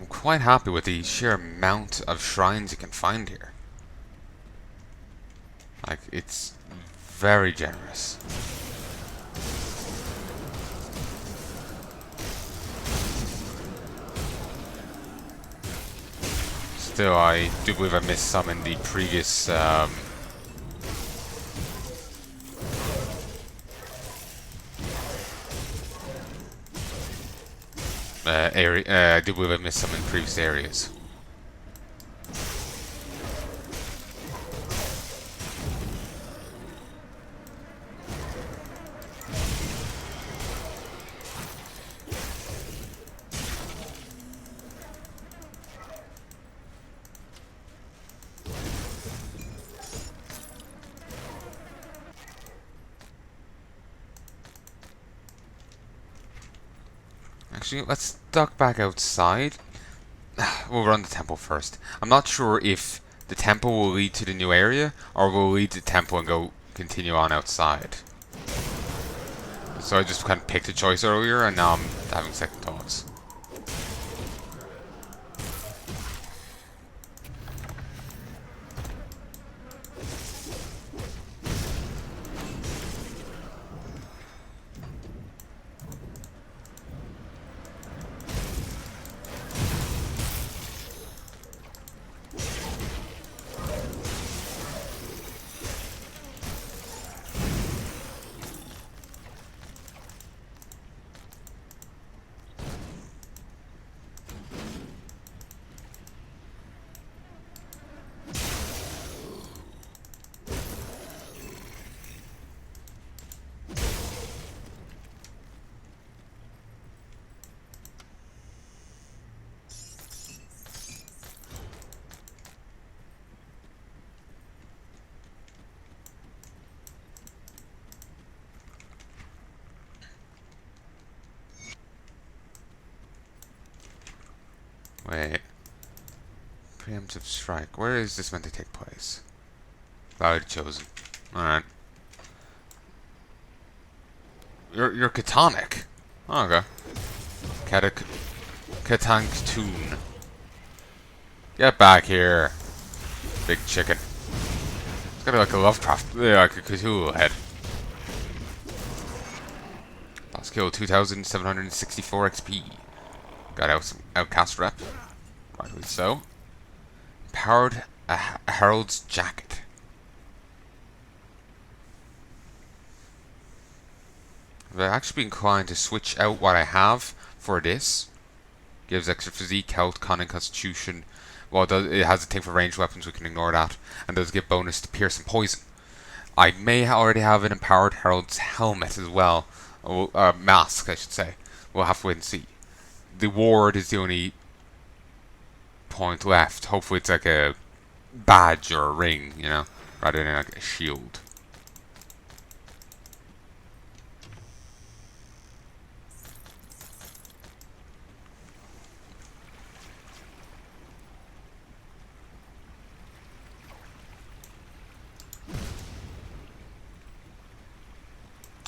I'm quite happy with the sheer amount of shrines you can find here. Like, it's very generous. Still, I do believe I missed some in the previous area. I do believe I missed some in previous areas. Actually, let's duck back outside. We'll run the temple first. I'm not sure if the temple will lead to the new area, or will lead to the temple and go continue on outside. So I just kind of picked a choice earlier, and now I'm having second thoughts. Wait. Preemptive strike. Where is this meant to take place? Already chosen. Alright. You're Catonic. Oh, okay. Katank Toon. Get back here. Big chicken. It's got like a Lovecraft, like a Cthulhu head. Last kill 2,764 XP. Got out some outcast rep. Rightly so. Powered a Herald's Jacket. I've actually been inclined to switch out what I have for this. Gives extra physique, health, con, and constitution. Well, it has a thing for ranged weapons, we can ignore that. And does give bonus to pierce and poison. I may already have an empowered Herald's helmet as well. Mask, I should say. We'll have to wait and see. The ward is the only point left. Hopefully it's like a badge or a ring, you know, rather than like a shield.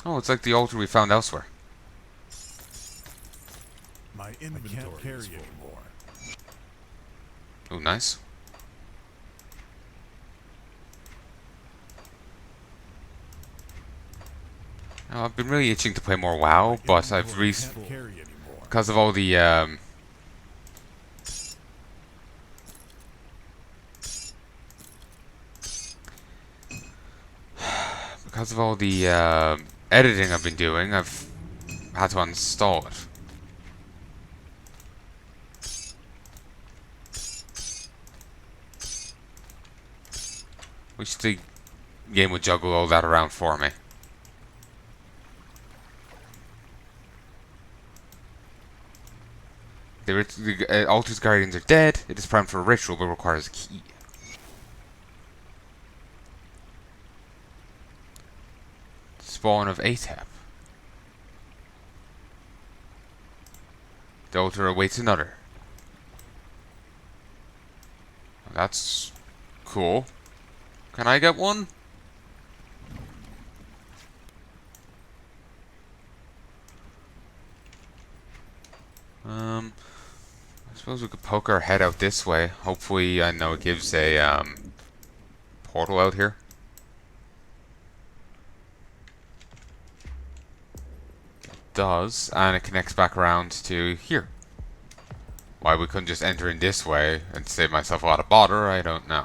Oh, it's like the altar we found elsewhere. My inventory can't carry anymore. Oh, nice. Oh, I've been really itching to play more WoW, but I've because of all the editing I've been doing, I've had to uninstall it. Wish the game would juggle all that around for me. The Altar's Guardians are dead. It is primed for a ritual, but requires a key. Spawn of Atep. The altar awaits another. That's cool. Can I get one? Suppose we could poke our head out this way. Hopefully, I know it gives a portal out here. It does, and it connects back around to here. Why we couldn't just enter in this way and save myself a lot of bother, I don't know.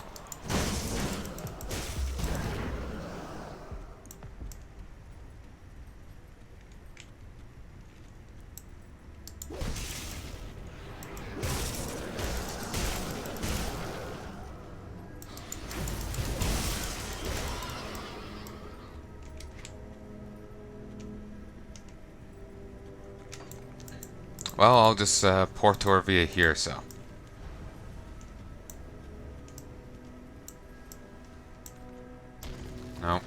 Well, I'll just port to our via here, so. No.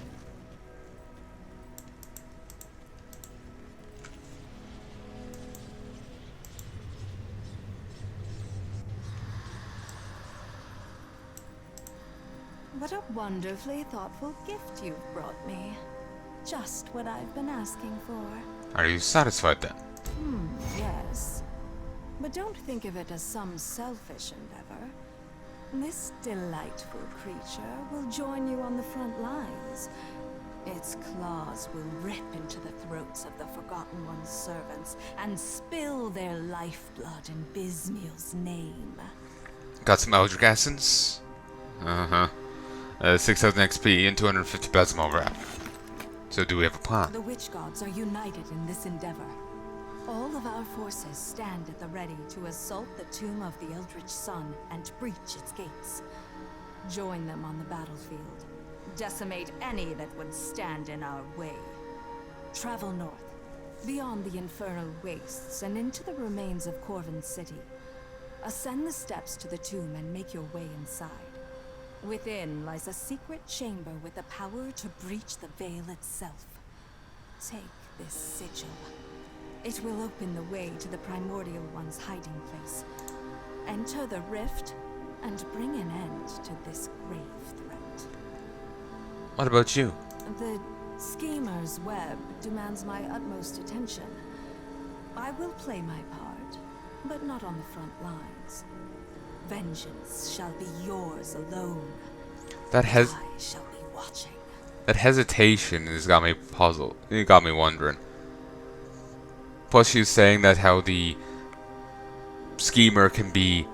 What a wonderfully thoughtful gift you've brought me. Just what I've been asking for. Are you satisfied then? Yes. But don't think of it as some selfish endeavor. This delightful creature will join you on the front lines. Its claws will rip into the throats of the Forgotten One's servants and spill their lifeblood in Bismiel's name. Got some Eldritch Essence? 6,000 XP and 250 plasma over. So do we have a plan? The witch gods are united in this endeavor. All of our forces stand at the ready to assault the tomb of the Eldritch Sun and breach its gates. Join them on the battlefield. Decimate any that would stand in our way. Travel north, beyond the infernal wastes and into the remains of Corvin City. Ascend the steps to the tomb and make your way inside. Within lies a secret chamber with the power to breach the veil itself. Take this sigil. It will open the way to the Primordial One's hiding place. Enter the rift and bring an end to this grave threat. What about you? The schemer's web demands my utmost attention. I will play my part, but not on the front lines. Vengeance shall be yours alone. That I shall be watching. That hesitation has got me puzzled. It got me wondering. Plus, she was saying that how the schemer can be,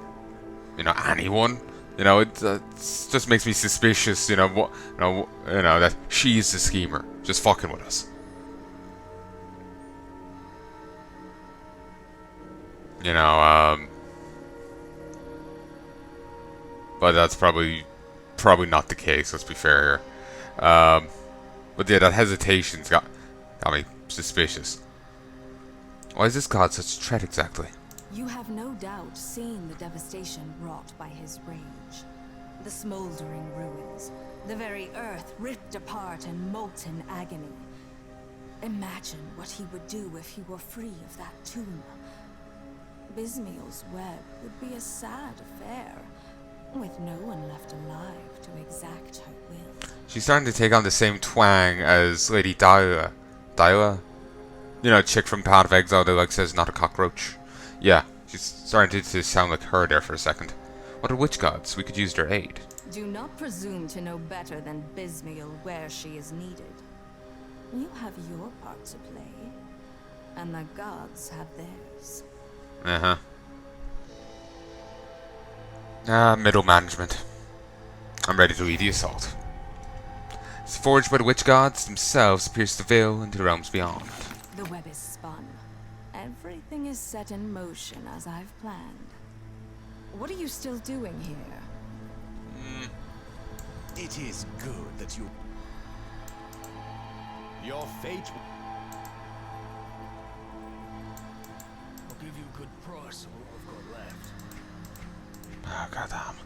anyone. It just makes me suspicious. That she's the schemer, just fucking with us. But that's probably not the case. Let's be fair here. But yeah, that hesitation's got me suspicious. Why is this god such a threat exactly? You have no doubt seen the devastation wrought by his rage. The smoldering ruins, the very earth ripped apart in molten agony. Imagine what he would do if he were free of that tomb. Bismiel's web would be a sad affair, with no one left alive to exact her will. She's starting to take on the same twang as Lady Dahlia. Dahlia? Chick from Path of Exile that says not a cockroach. Yeah, she's starting to sound like her there for a second. What are witch gods? We could use their aid. Do not presume to know better than Bismiel where she is needed. You have your part to play, and the gods have theirs. Middle management. I'm ready to lead the assault. It's forged by the witch gods themselves to pierce the veil into the realms beyond. The web is spun. Everything is set in motion as I've planned. What are you still doing here? It is good that you... Your fate... I'll give you a good price on what I've got left. Oh, goddamn.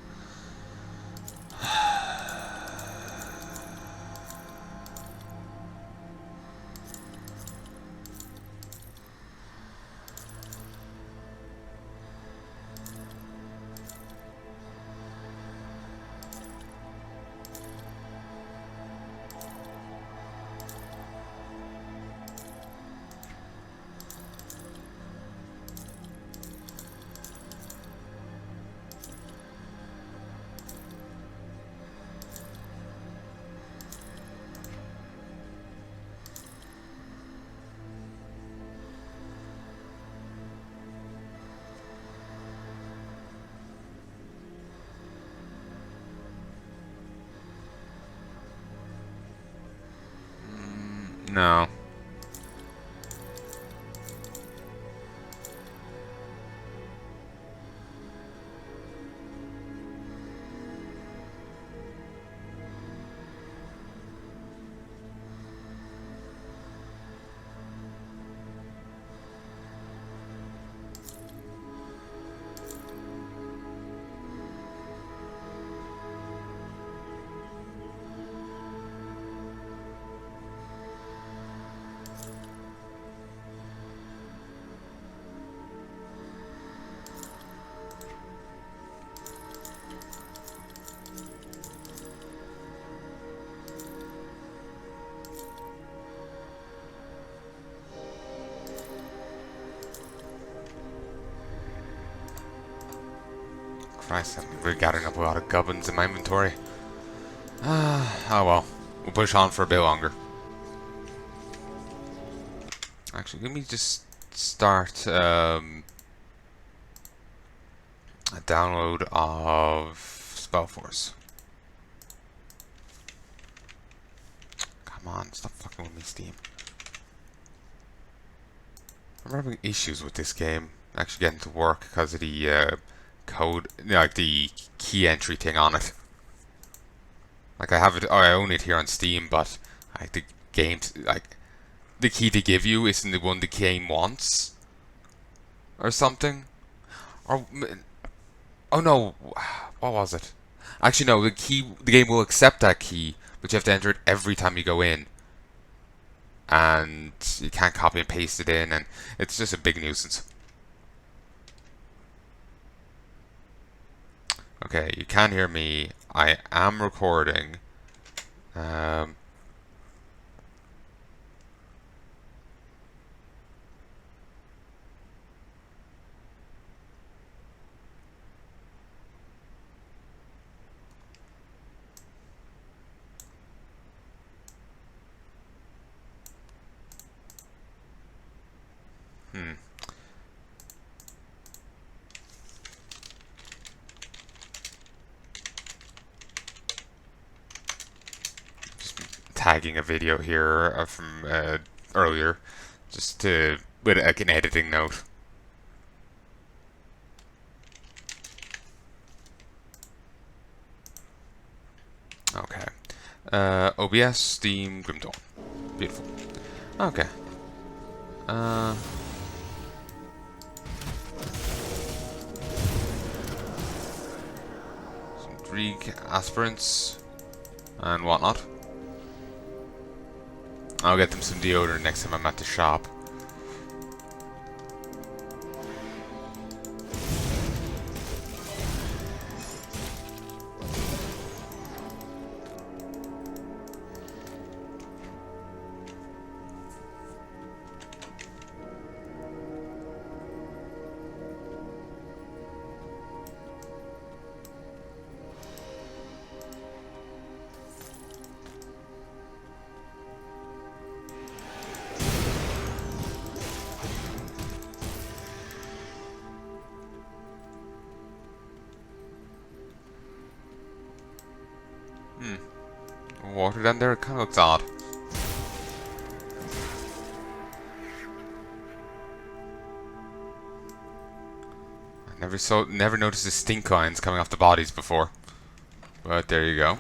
No. Christ, I'm really gathering up a lot of gubbins in my inventory. Oh well. We'll push on for a bit longer. Actually, let me just start a download of Spellforce. Come on, stop fucking with me, Steam. I'm having issues with this game actually getting to work because of the code, like the key entry thing on it. Like I have it, I own it here on Steam, but like the game, like the key they give you isn't the one the game wants, or something. Or oh no, what was it? Actually no, the game will accept that key, but you have to enter it every time you go in, and you can't copy and paste it in, and it's just a big nuisance. Okay, you can hear me. I am recording. Tagging a video here from earlier, just to with like an editing note. Okay. OBS, Steam, Grimdawn. Beautiful. Okay. Some Greek aspirants and whatnot. I'll get them some deodorant next time I'm at the shop. Water down there, it kind of looks odd. I never noticed the stink lines coming off the bodies before. But there you go.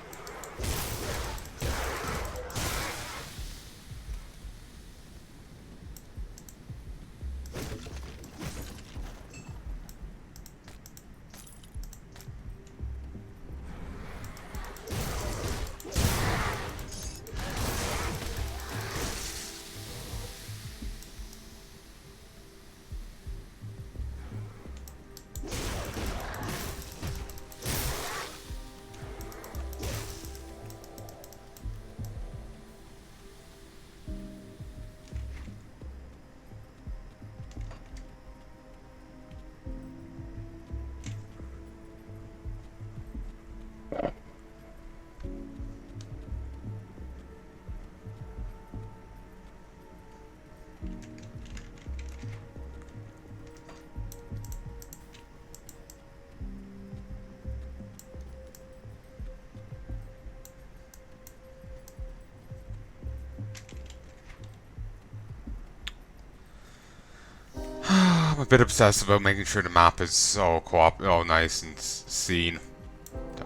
I'm a bit obsessed about making sure the map is all nice and seen.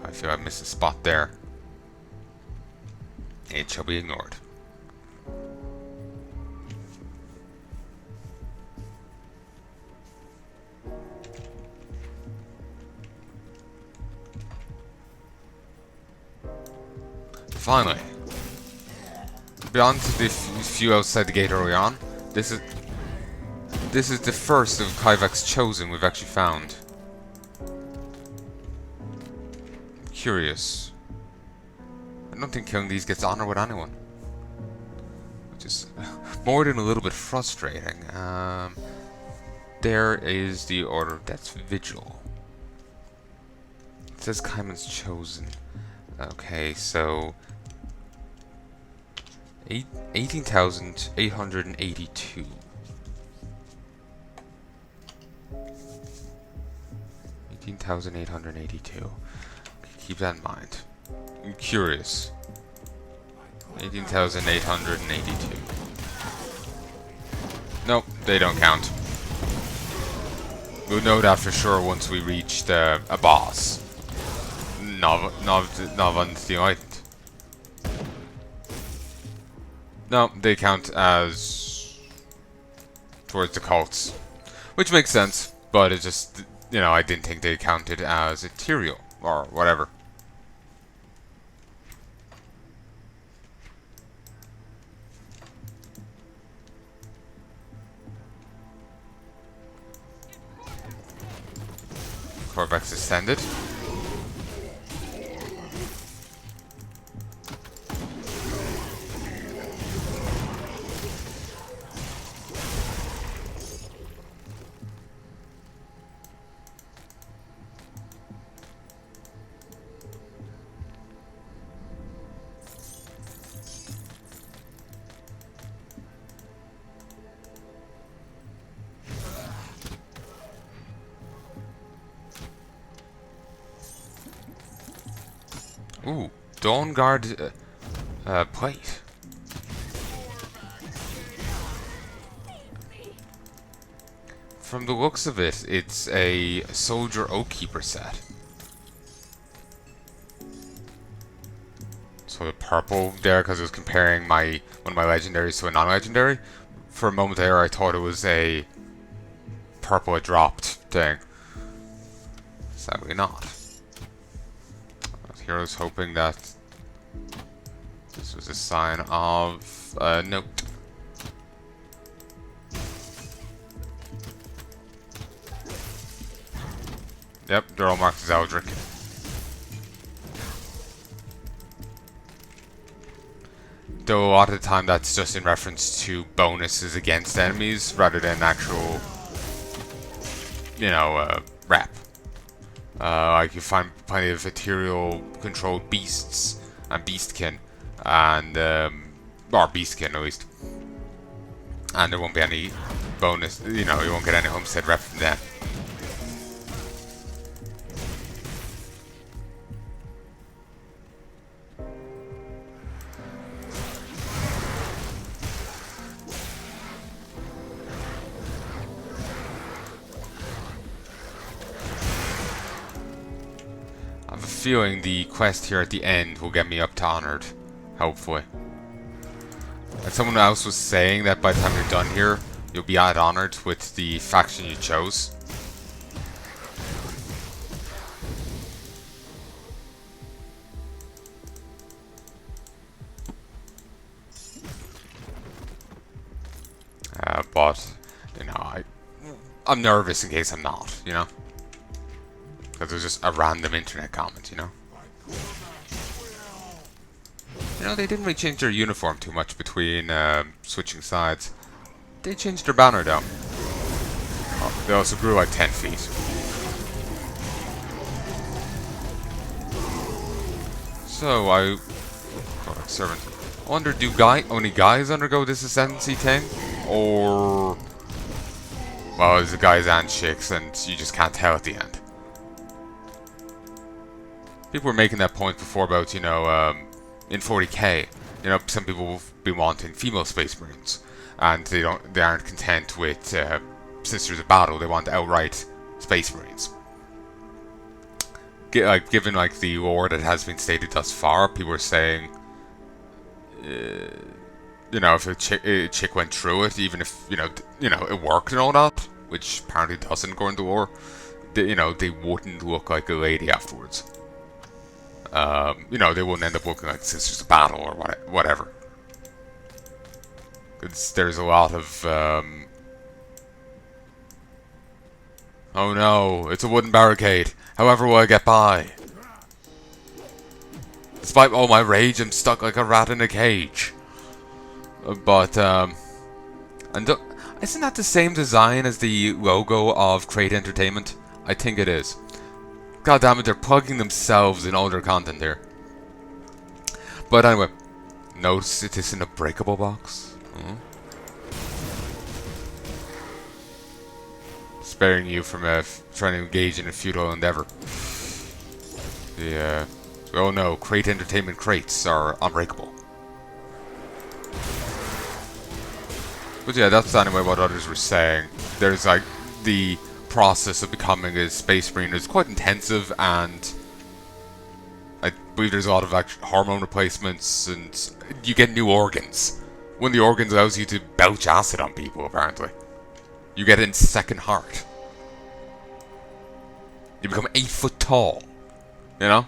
I feel I missed a spot there. It shall be ignored. Finally, beyond the few outside the gate early on, this is the first of Kaivak's chosen we've actually found. Curious. I don't think killing these gets honor with anyone, which is more than a little bit frustrating. There is the order. That's Vigil. It says Kaiman's chosen. Okay, so 18,882. 18,882. Keep that in mind. I'm curious. 18,882. Nope, they don't count. We'll know that for sure once we reach a boss. Novantight. No, they count as towards the cults, which makes sense. But it just, I didn't think they counted as ethereal or whatever. Corvex ascended. Ooh, Dawn Guard plate. From the looks of it, it's a Soldier Oathkeeper set. So the purple there, because it was comparing one of my legendaries to a non-legendary. For a moment there, I thought it was a purple dropped thing. Sadly not. I was hoping that this was a sign of a note. Yep, they're all marked as Eldrick. Though a lot of the time that's just in reference to bonuses against enemies rather than actual, rep. Like you find plenty of ethereal controlled beasts and beastkin, and or beastkin at least, and there won't be any bonus. You won't get any homestead rep from them. I have a feeling the quest here at the end will get me up to honored, hopefully. And someone else was saying that by the time you're done here, you'll be at honored with the faction you chose. But, I'm nervous in case I'm not, Because it was just a random internet comment, they didn't really change their uniform too much between switching sides. They changed their banner though. Oh, they also grew like 10 feet. So servant. I wonder, do only guys undergo this ascendancy thing? Or, well, it's the guys and chicks and you just can't tell at the end. People were making that point before about, in 40k, some people will be wanting female space marines, and they aren't content with Sisters of Battle. They want outright Space Marines. Given like the lore that has been stated thus far, people are saying, you know, if a chick went through it, even if you know it worked and all that, which apparently doesn't go into lore, they wouldn't look like a lady afterwards. They wouldn't end up looking like Sisters of Battle or whatever. There's a lot of oh no, it's a wooden barricade. However will I get by? Despite all my rage, I'm stuck like a rat in a cage. But, isn't that the same design as the logo of Crate Entertainment? I think it is. God damn it, they're plugging themselves in all their content here. But anyway, notice it is in a breakable box. Sparing you from trying to engage in a futile endeavor. Oh no, Crate Entertainment crates are unbreakable. But yeah, that's anyway what others were saying. There's like the process of becoming a Space Marine is quite intensive, and I believe there's a lot of hormone replacements, and you get new organs. One of the organs allows you to belch acid on people, apparently. You get a second heart. You become 8 foot tall. You know?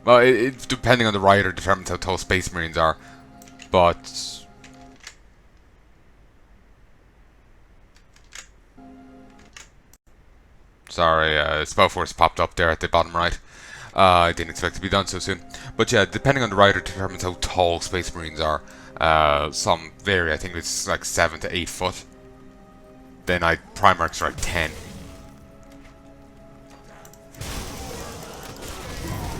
Well, it depending on the writer determines how tall Space Marines are. But sorry, Spellforce popped up there at the bottom right. I didn't expect it to be done so soon. But yeah, depending on the writer determines how tall Space Marines are. Some vary, I think it's like 7 to 8 foot. Then Primarchs are like 10.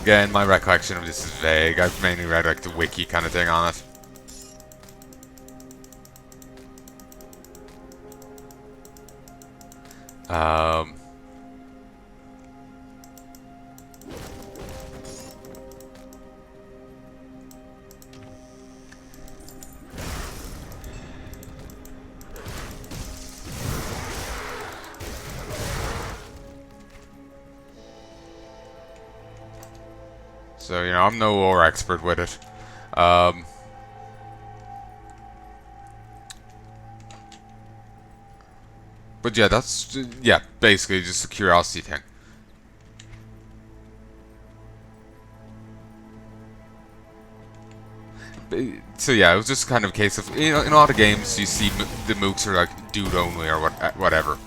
Again, my recollection of this is vague. I've mainly read like the wiki kind of thing on it. So, I'm no lore expert with it. But yeah, that's basically just a curiosity thing. So yeah, it was just kind of a case of in a lot of games you see the mooks are like dude only or whatever.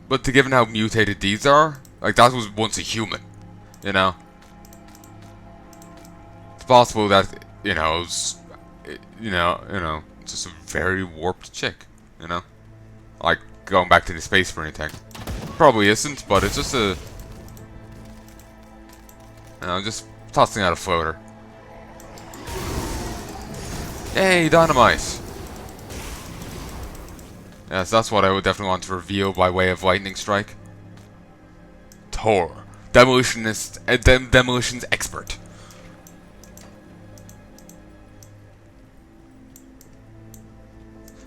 But given how mutated these are, like that was once a human, It's possible that it's, just a very warped chick, like going back to the Space Marine thing. Probably isn't, but it's just a, just tossing out a floater. Hey, dynamite! Yes, that's what I would definitely want to reveal by way of lightning strike. Tor, demolitionist, demolitions expert.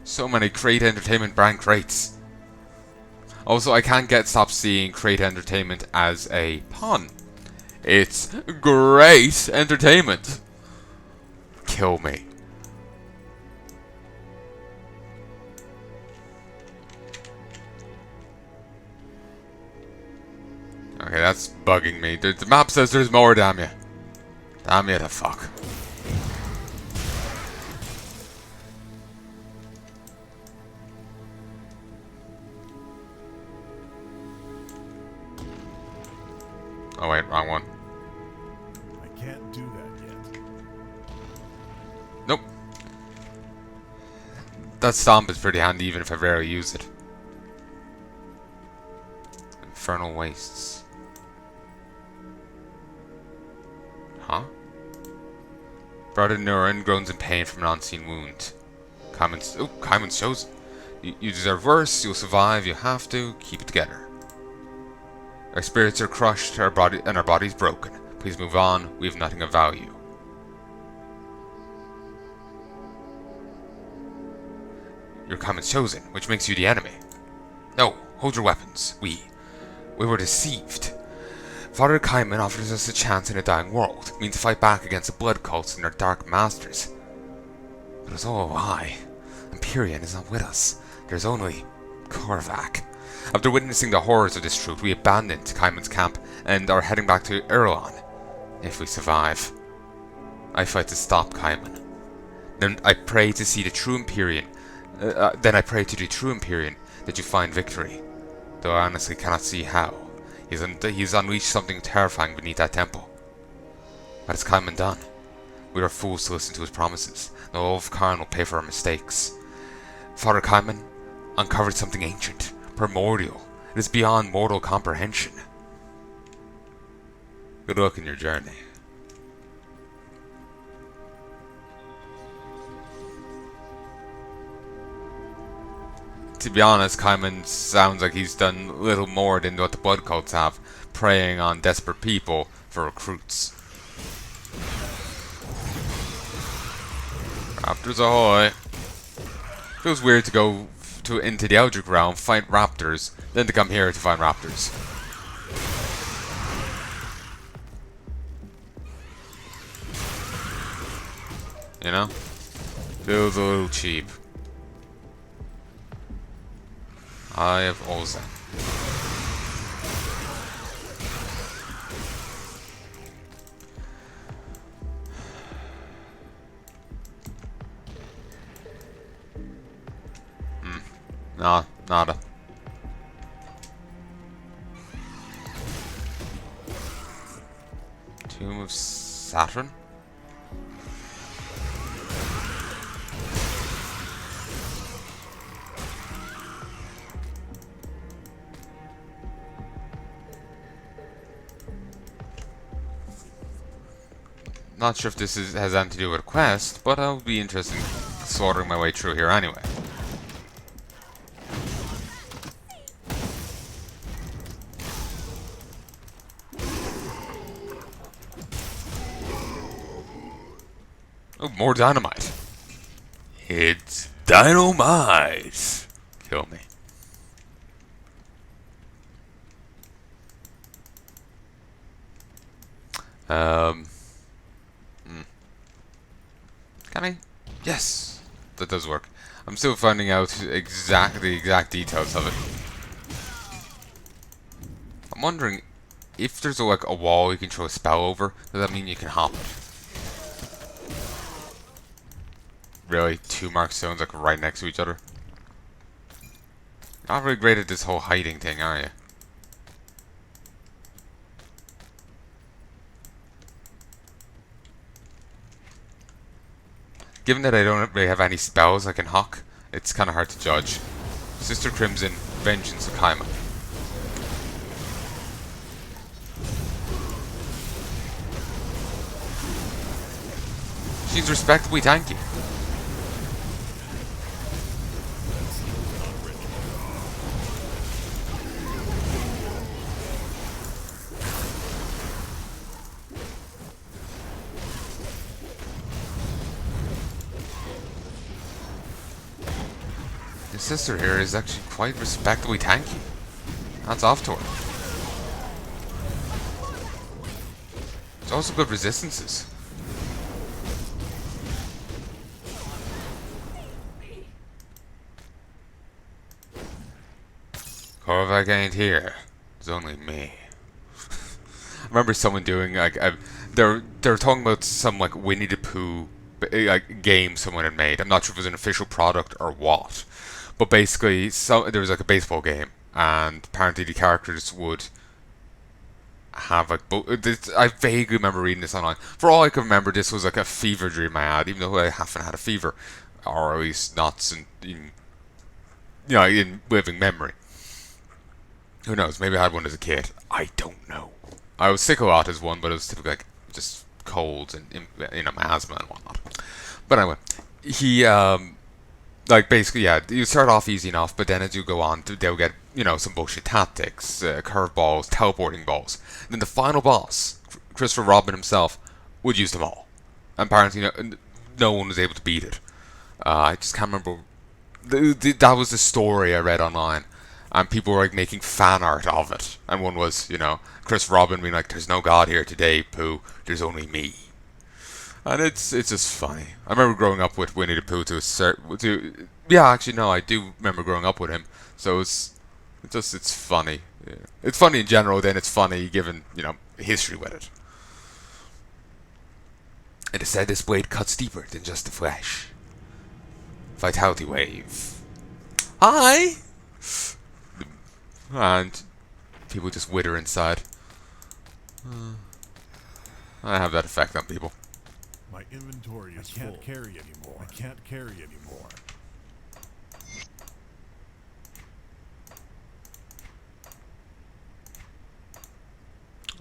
So many Crate Entertainment brand crates. Also, I can't stop seeing Crate Entertainment as a pun. It's great entertainment. Kill me. Okay, that's bugging me. The map says there's more, damn you. Damn you to fuck. Oh wait, wrong one. I can't do that yet. Nope. That stomp is pretty handy even if I rarely use it. Infernal Wastes. Huh? Brother Nurin groans in pain from an unseen wound. Kaiman's chosen. You deserve worse, you'll survive, you have to, keep it together. Our spirits are crushed, our bodies broken. Please move on, we have nothing of value. You're Kaiman's chosen, which makes you the enemy. No, hold your weapons. We were deceived. Father Kaiman offers us a chance in a dying world, means to fight back against the blood cults and their dark masters. But it's all a lie. Empyrean is not with us. There's only Korvac. After witnessing the horrors of this truth, we abandoned Kaiman's camp and are heading back to Erlon. If we survive. I fight to stop Kaiman. Then I pray to see the true Empyrean. Then I pray to the true Empyrean that you find victory. Though I honestly cannot see how. He's unleashed something terrifying beneath that temple. What has Kaiman done? We are fools to listen to his promises. The Wolf Khan will pay for our mistakes. Father Kaiman uncovered something ancient, primordial. It is beyond mortal comprehension. Good luck in your journey. To be honest, Kaiman sounds like he's done little more than what the blood cults have, preying on desperate people for recruits. Raptors ahoy! Feels weird to go into the Eldritch realm, fight raptors, then to come here to find raptors. You know? Feels a little cheap. I have Olzen. Nah, nada. Tomb of Saturn? Not sure if this has anything to do with a quest, but I'll be interested in slaughtering my way through here anyway. Oh, more dynamite. It's dynamite. Kill me. Can I? Yes, that does work. I'm still finding out the exact details of it. I'm wondering if there's like a wall you can throw a spell over. Does that mean you can hop it? Really, two mark stones like right next to each other. Not really great at this whole hiding thing, are you? Given that I don't really have any spells I can hawk, it's kind of hard to judge. Sister Crimson, Vengeance of Kaiman. She's respectably tanky. The sister here is actually quite respectably tanky. Hands off to her. There's also good resistances. Korvac ain't here. It's only me. I remember someone doing like they're talking about some like Winnie the Pooh like game someone had made. I'm not sure if it was an official product or what, but basically there was like a baseball game, and apparently the characters would have like I vaguely remember reading this online. For all I can remember, this was like a fever dream I had, even though I haven't had a fever, or at least not in living memory. Who knows? Maybe I had one as a kid. I don't know. I was sick a lot as one, but it was typically like just colds and my asthma and whatnot. But anyway, he like basically you start off easy enough, but then as you go on, they'll get some bullshit tactics, curveballs, teleporting balls. And then the final boss, Christopher Robin himself, would use them all. And apparently, no one was able to beat it. I just can't remember That was the story I read online, and people were like making fan art of it. And one was, Chris Robin being like, "There's no God here today, Pooh. There's only me." And it's just funny. I remember growing up with Winnie the Pooh yeah, actually no, I do remember growing up with him. So it's funny. Yeah. It's funny in general. Then it's funny given history with it. It is said this blade cuts deeper than just the flesh. Vitality wave. Hi! And people just wither inside. I have that effect on people. My inventory is full. I can't carry anymore. I can't carry anymore.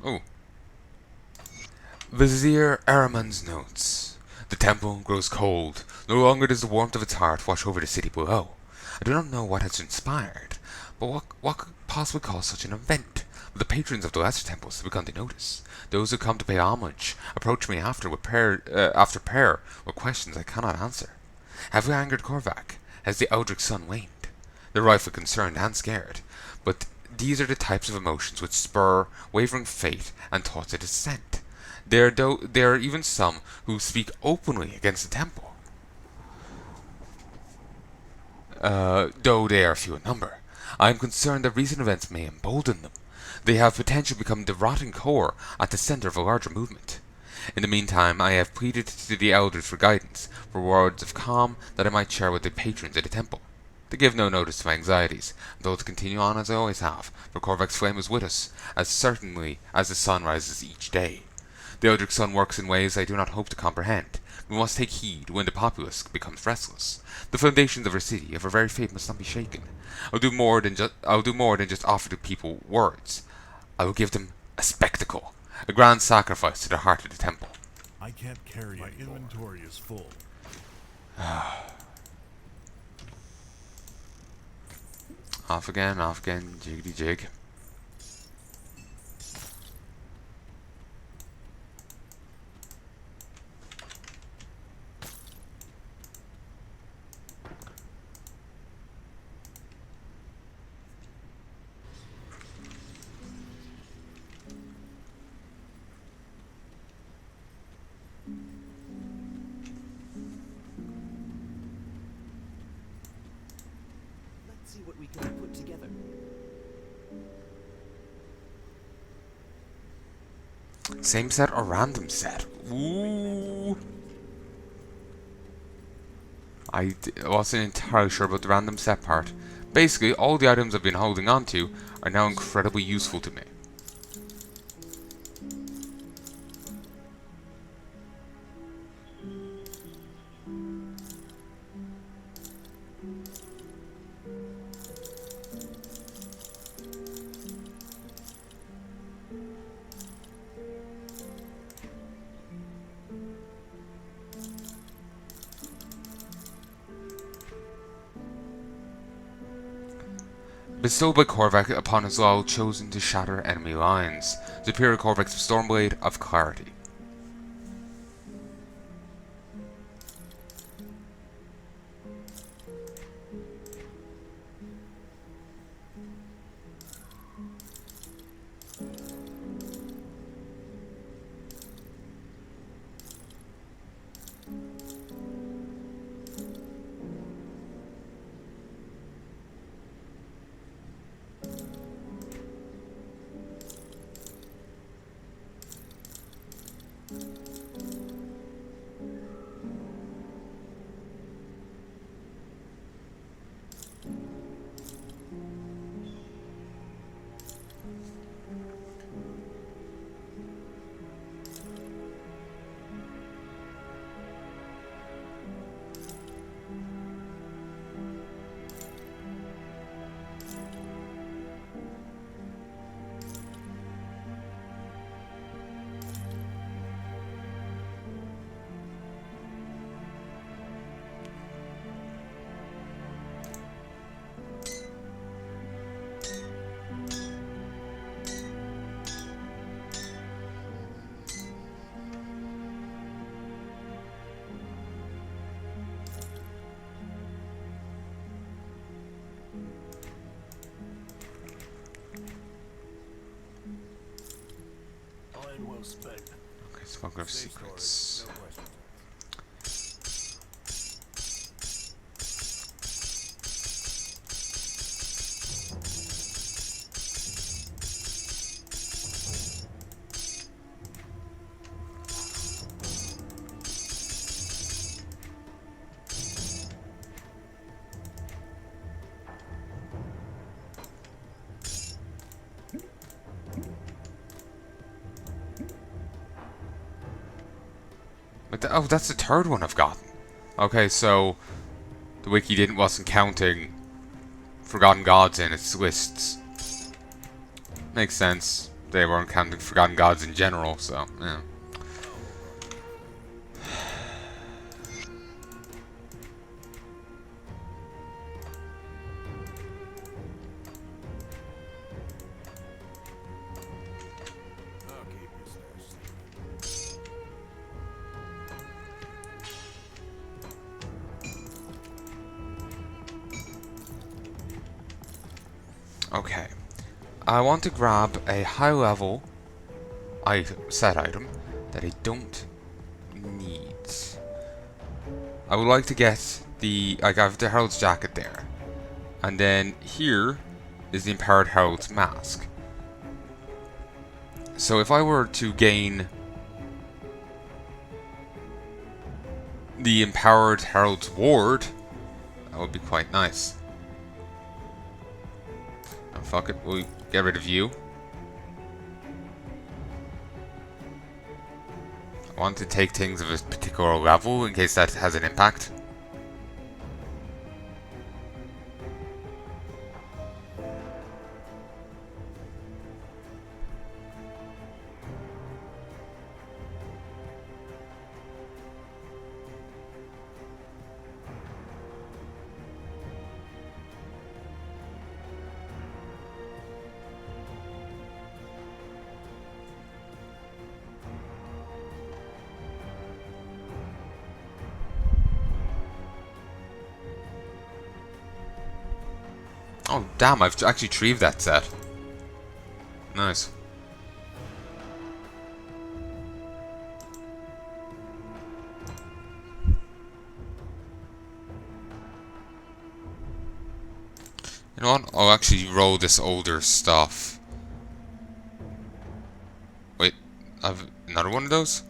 Oh. Vizier Araman's notes. The temple grows cold. No longer does the warmth of its heart wash over the city below. I do not know what has transpired, but what could possibly cause such an event? But the patrons of the lesser temples have begun to notice. Those who come to pay homage approach me after prayer with questions I cannot answer. Have we angered Korvac? Has the Eldritch sun waned? They're rightfully concerned and scared, but these are the types of emotions which spur wavering faith and thoughts of dissent. There are even some who speak openly against the temple, though they are few in number. I am concerned that recent events may embolden them. They have potentially become the rotting core at the center of a larger movement. In the meantime, I have pleaded to the elders for guidance, for words of calm that I might share with the patrons of the temple. They give no notice to my anxieties, though to continue on as I always have, for Korvac's flame is with us, as certainly as the sun rises each day. The Eldritch Sun works in ways I do not hope to comprehend. We must take heed when the populace becomes restless. The foundations of our city, of our very fate, must not be shaken. I'll do more than just offer the people words. I will give them a spectacle, a grand sacrifice to the heart of the temple. I can't carry My inventory is full. Off again, jiggity jig. Let's see what we can put together. Same set or random set? Ooh. I wasn't entirely sure about the random set part. Basically, all the items I've been holding on to are now incredibly useful to me. Bestowed by Korvac upon his law chosen to shatter enemy lines. Superior Korvac's Stormblade of Clarity. spent. Okay, Smoker of Secrets. No questions. Oh, that's the third one I've gotten. Okay, so the wiki wasn't counting Forgotten Gods in its lists. Makes sense. They weren't counting Forgotten Gods in general, so yeah. I'll keep your stash safe. Okay. I want to grab a high level set item that I don't need. I would like to get I got the Herald's jacket there. And then here is the Empowered Herald's mask. So if I were to gain the Empowered Herald's ward, that would be quite nice. Oh, fuck it, we'll get rid of you. I want to take things of a particular level in case that has an impact. Oh, damn, I've actually retrieved that set. Nice. You know what? I'll actually roll this older stuff. Wait, I've another one of those?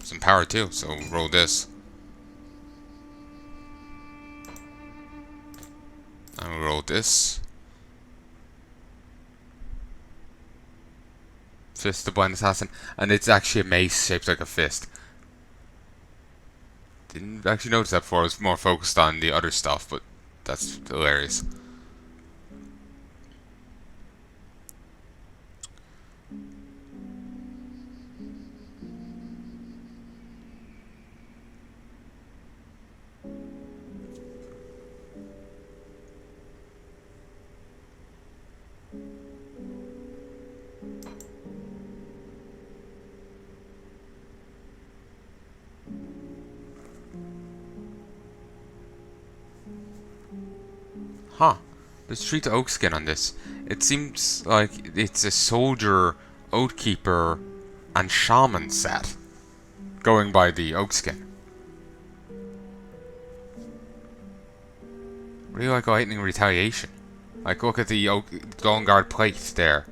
Some power too, so roll this. And roll this. Fist of Blind Assassin. And it's actually a mace shaped like a fist. Didn't actually notice that before. I was more focused on the other stuff, but that's hilarious. Huh. There's 3 to oak skin on this. It seems like it's a soldier, oathkeeper, and shaman set. Going by the oak skin. Really like lightning retaliation. Like look at the oak Golden Guard plate there.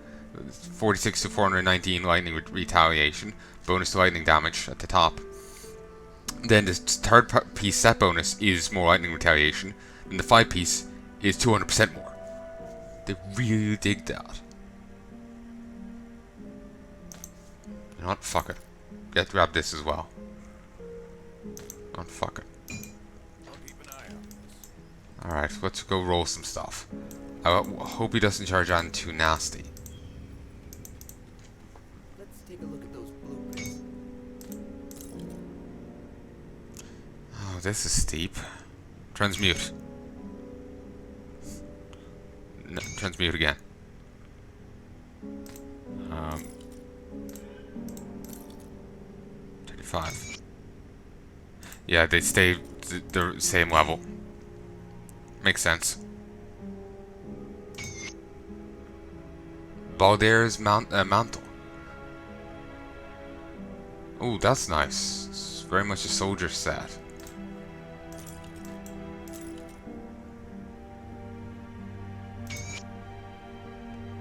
46 to 419 lightning retaliation. Bonus to lightning damage at the top. Then the third piece set bonus is more lightning retaliation. And the 5 piece is 200% more. They really dig that. You know what? Fuck it. Grab this as well. Oh, fuck it. I'll keep an eye on this. Alright, let's go roll some stuff. I hope he doesn't charge on too nasty. Let's take a look at those blueprints. Oh, this is steep. Transmute. No, transmute again. 35. Yeah, they stay the same level. Makes sense. Baldair's mantle. Oh, that's nice. It's very much a soldier set.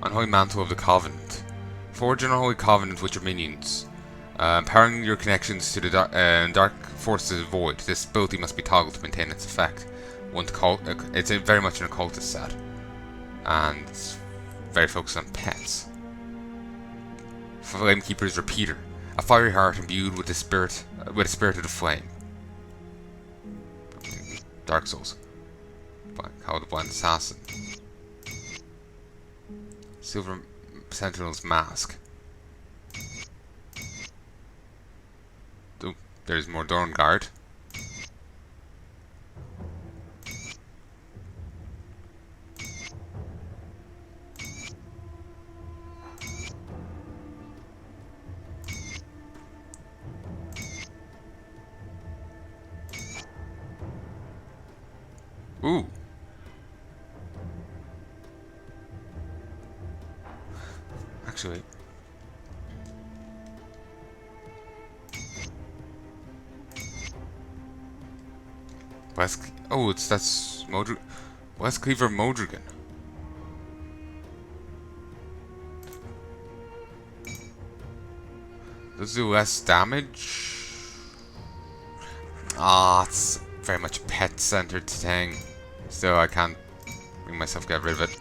Unholy Mantle of the Covenant. Forge an Unholy Covenant with your minions. Empowering your connections to the dark forces of void. This ability must be toggled to maintain its effect. It's very much an occultist set. And it's very focused on pets. Flamekeeper's Repeater. A fiery heart imbued with a spirit of the flame. Dark Souls. Call the Blind Assassin. Silver Sentinel's Mask. Oh, there's more Dorn Guard. Ooh. Actually. That's West Cleaver Modrigan. Does do less damage? It's very much a pet-centered thing. Still, I can't bring myself to get rid of it.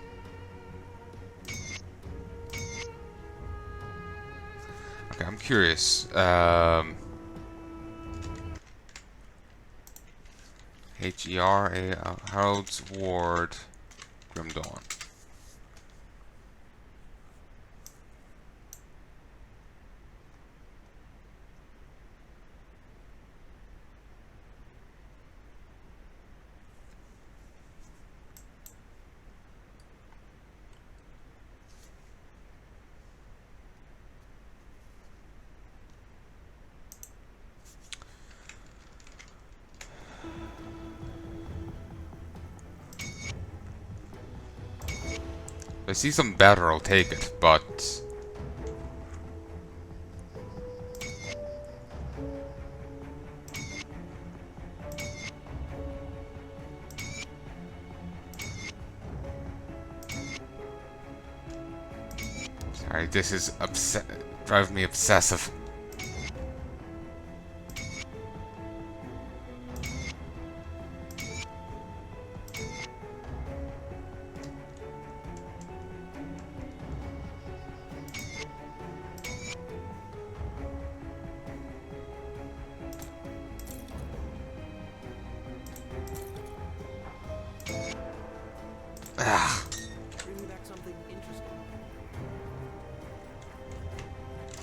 Okay, I'm curious. Hera, Harold's Ward, Grim Dawn. If I see something better, I'll take it, but... Sorry, this is driving me obsessive. Bring me back something interesting.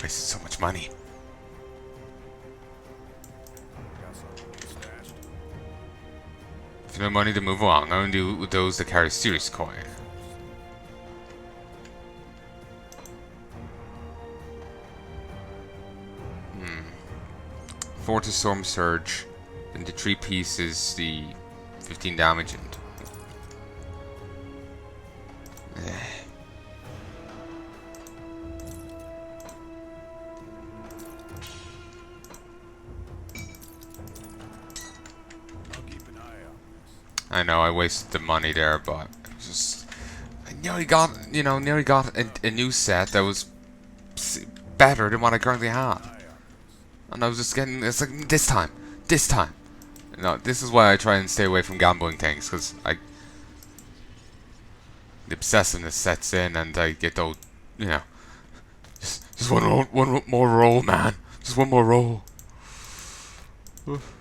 Wasted so much money. Got something stashed. If you have no money to move along, I only do with those that carry serious coin. Fortis Storm Surge. Into 3 pieces, the 15 damage and... I'll keep an eye on this. I know I wasted the money there, but it was just I nearly got a new set that was better than what I currently had, and I was just getting it's like this time. No, this is why I try and stay away from gambling things, because the obsessiveness sets in, and I get those, just one more roll, man, just one more roll. Oof.